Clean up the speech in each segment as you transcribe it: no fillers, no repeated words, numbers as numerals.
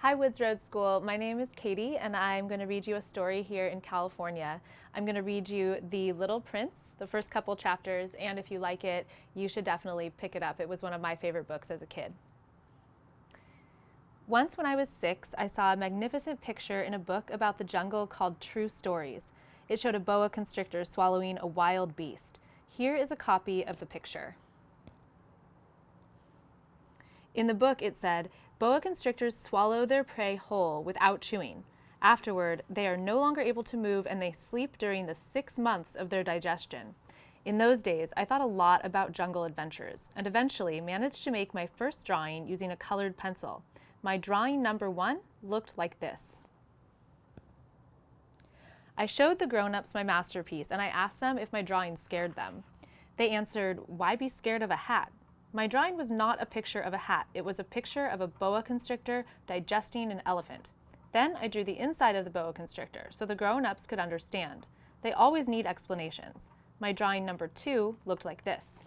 Hi, Woods Road School. My name is Katie, and I'm going to read you a story here in California. I'm going to read you The Little Prince, the first couple chapters, and if you like it, you should definitely pick it up. It was one of my favorite books as a kid. Once when I was 6, I saw a magnificent picture in a book about the jungle called True Stories. It showed a boa constrictor swallowing a wild beast. Here is a copy of the picture. In the book, it said, boa constrictors swallow their prey whole without chewing. Afterward, they are no longer able to move and they sleep during the 6 months of their digestion. In those days, I thought a lot about jungle adventures and eventually managed to make my first drawing using a colored pencil. My drawing number 1 looked like this. I showed the grown-ups my masterpiece and I asked them if my drawing scared them. They answered, "Why be scared of a hat?" My drawing was not a picture of a hat. It was a picture of a boa constrictor digesting an elephant. Then I drew the inside of the boa constrictor so the grown-ups could understand. They always need explanations. My drawing number 2 looked like this.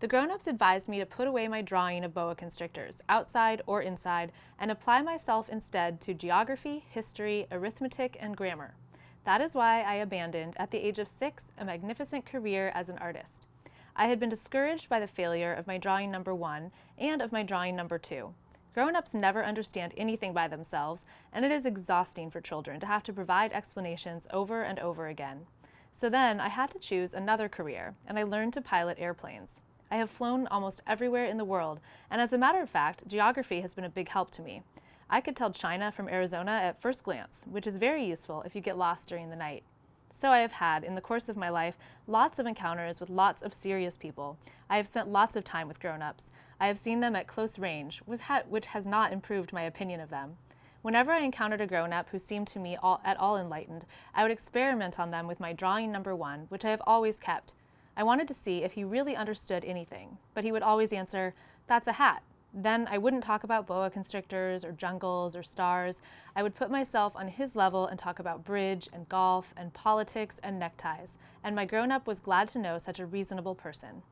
The grown-ups advised me to put away my drawing of boa constrictors, outside or inside, and apply myself instead to geography, history, arithmetic, and grammar. That is why I abandoned, at the age of 6, a magnificent career as an artist. I had been discouraged by the failure of my drawing number 1 and of my drawing number 2. Grown-ups never understand anything by themselves, and it is exhausting for children to have to provide explanations over and over again. So then I had to choose another career, and I learned to pilot airplanes. I have flown almost everywhere in the world, and as a matter of fact, geography has been a big help to me. I could tell China from Arizona at first glance, which is very useful if you get lost during the night. So I have had, in the course of my life, lots of encounters with lots of serious people. I have spent lots of time with grown-ups. I have seen them at close range, which has not improved my opinion of them. Whenever I encountered a grown-up who seemed to me at all enlightened, I would experiment on them with my drawing number 1, which I have always kept. I wanted to see if he really understood anything, but he would always answer, "That's a hat." Then I wouldn't talk about boa constrictors or jungles or stars. I would put myself on his level and talk about bridge and golf and politics and neckties, and my grown-up was glad to know such a reasonable person.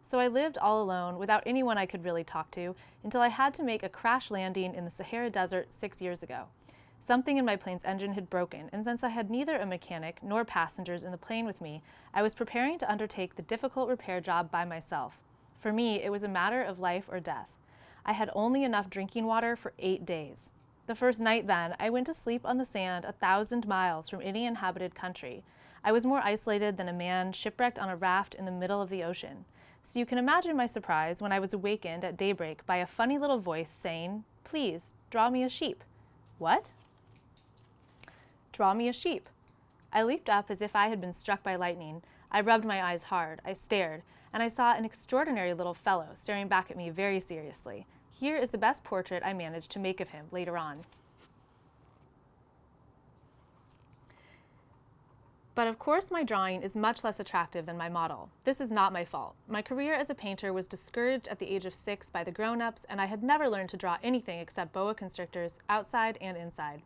So I lived all alone without anyone I could really talk to until I had to make a crash landing in the Sahara Desert 6 years ago. Something in my plane's engine had broken, and since I had neither a mechanic nor passengers in the plane with me, I was preparing to undertake the difficult repair job by myself. For me, it was a matter of life or death. I had only enough drinking water for 8 days. The first night then, I went to sleep on the sand 1,000 miles from any inhabited country. I was more isolated than a man shipwrecked on a raft in the middle of the ocean. So you can imagine my surprise when I was awakened at daybreak by a funny little voice saying, "Please, draw me a sheep." What? Draw me a sheep. I leaped up as if I had been struck by lightning. I rubbed my eyes hard. I stared, and I saw an extraordinary little fellow staring back at me very seriously. Here is the best portrait I managed to make of him later on. But of course my drawing is much less attractive than my model. This is not my fault. My career as a painter was discouraged at the age of 6 by the grown-ups, and I had never learned to draw anything except boa constrictors, outside and inside.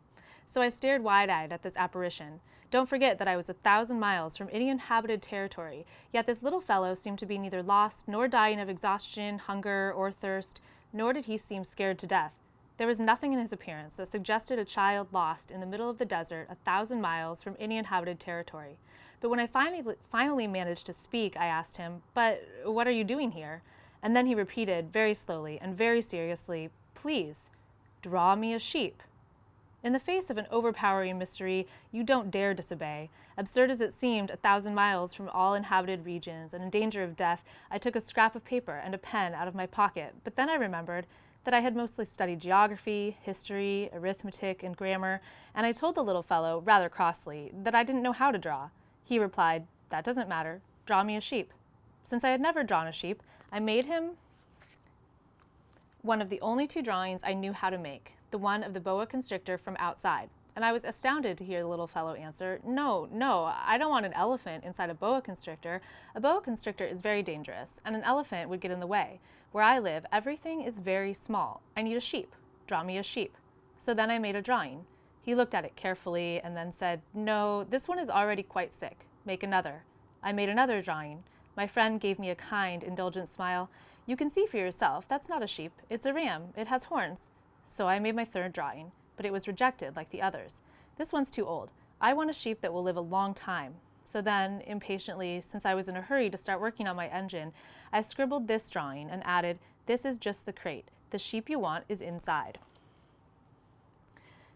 So I stared wide-eyed at this apparition. Don't forget that I was 1,000 miles from any inhabited territory, yet this little fellow seemed to be neither lost nor dying of exhaustion, hunger, or thirst, nor did he seem scared to death. There was nothing in his appearance that suggested a child lost in the middle of the desert 1,000 miles from any inhabited territory. But when I finally managed to speak, I asked him, "But what are you doing here?" And then he repeated, very slowly and very seriously, "Please, draw me a sheep." In the face of an overpowering mystery, you don't dare disobey. Absurd as it seemed, 1,000 miles from all inhabited regions and in danger of death, I took a scrap of paper and a pen out of my pocket, but then I remembered that I had mostly studied geography, history, arithmetic, and grammar, and I told the little fellow, rather crossly, that I didn't know how to draw. He replied, "That doesn't matter. Draw me a sheep." Since I had never drawn a sheep, I made him one of the only 2 drawings I knew how to make, the one of the boa constrictor from outside. And I was astounded to hear the little fellow answer, "No, I don't want an elephant inside a boa constrictor. A boa constrictor is very dangerous, and an elephant would get in the way. Where I live, everything is very small. I need a sheep. Draw me a sheep." So then I made a drawing. He looked at it carefully and then said, "No, this one is already quite sick. Make another." I made another drawing. My friend gave me a kind, indulgent smile. You can see for yourself, that's not a sheep, it's a ram, it has horns. So I made my third drawing, but it was rejected like the others. This one's too old. I want a sheep that will live a long time. So then, impatiently, since I was in a hurry to start working on my engine, I scribbled this drawing and added, "This is just the crate. The sheep you want is inside."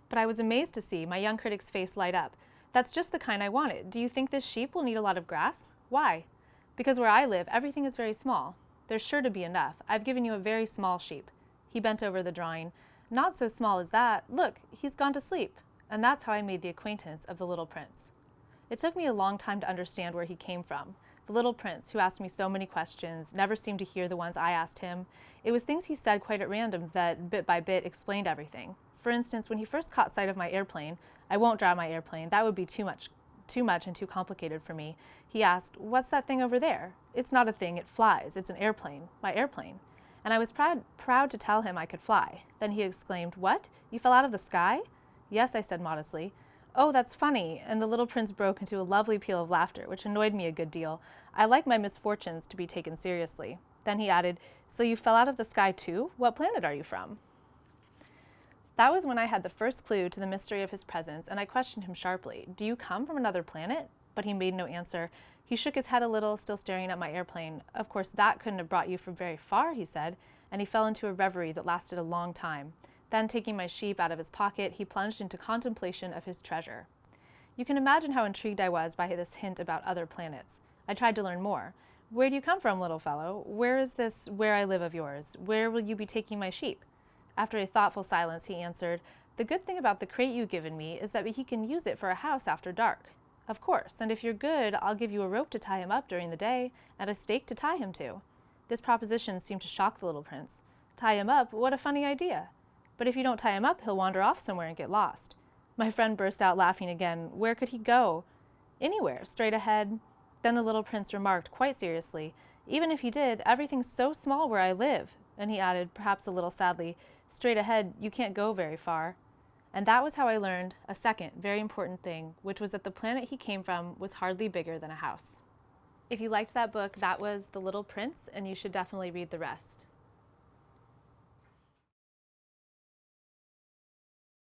But I was amazed to see my young critic's face light up. "That's just the kind I wanted. Do you think this sheep will need a lot of grass?" "Why?" "Because where I live, everything is very small. There's sure to be enough. I've given you a very small sheep." He bent over the drawing. "Not so small as that. Look, he's gone to sleep." And that's how I made the acquaintance of the little prince. It took me a long time to understand where he came from. The little prince, who asked me so many questions, never seemed to hear the ones I asked him. It was things he said quite at random that, bit by bit, explained everything. For instance, when he first caught sight of my airplane — I won't draw my airplane, that would be too much and too complicated for me — he asked, "What's that thing over there?" "It's not a thing, it flies. It's an airplane. My airplane." And I was proud to tell him I could fly. Then he exclaimed, "What? You fell out of the sky?" "Yes," I said modestly. "Oh, that's funny," and the little prince broke into a lovely peal of laughter, which annoyed me a good deal. I like my misfortunes to be taken seriously. Then he added, "So you fell out of the sky too? What planet are you from?" That was when I had the first clue to the mystery of his presence, and I questioned him sharply. "Do you come from another planet?" But he made no answer. He shook his head a little, still staring at my airplane. "Of course, that couldn't have brought you from very far," he said, and he fell into a reverie that lasted a long time. Then, taking my sheep out of his pocket, he plunged into contemplation of his treasure. You can imagine how intrigued I was by this hint about other planets. I tried to learn more. "Where do you come from, little fellow? Where is this where I live of yours? Where will you be taking my sheep?" After a thoughtful silence, he answered, "The good thing about the crate you've given me is that he can use it for a house after dark." "Of course, and if you're good, I'll give you a rope to tie him up during the day, and a stake to tie him to." This proposition seemed to shock the little prince. "Tie him up? What a funny idea!" "But if you don't tie him up, he'll wander off somewhere and get lost." My friend burst out laughing again. "Where could he go?" "Anywhere, straight ahead." Then the little prince remarked, quite seriously, "Even if he did, everything's so small where I live." And he added, perhaps a little sadly, "Straight ahead, you can't go very far." And that was how I learned a second, very important thing, which was that the planet he came from was hardly bigger than a house. If you liked that book, that was The Little Prince, and you should definitely read the rest.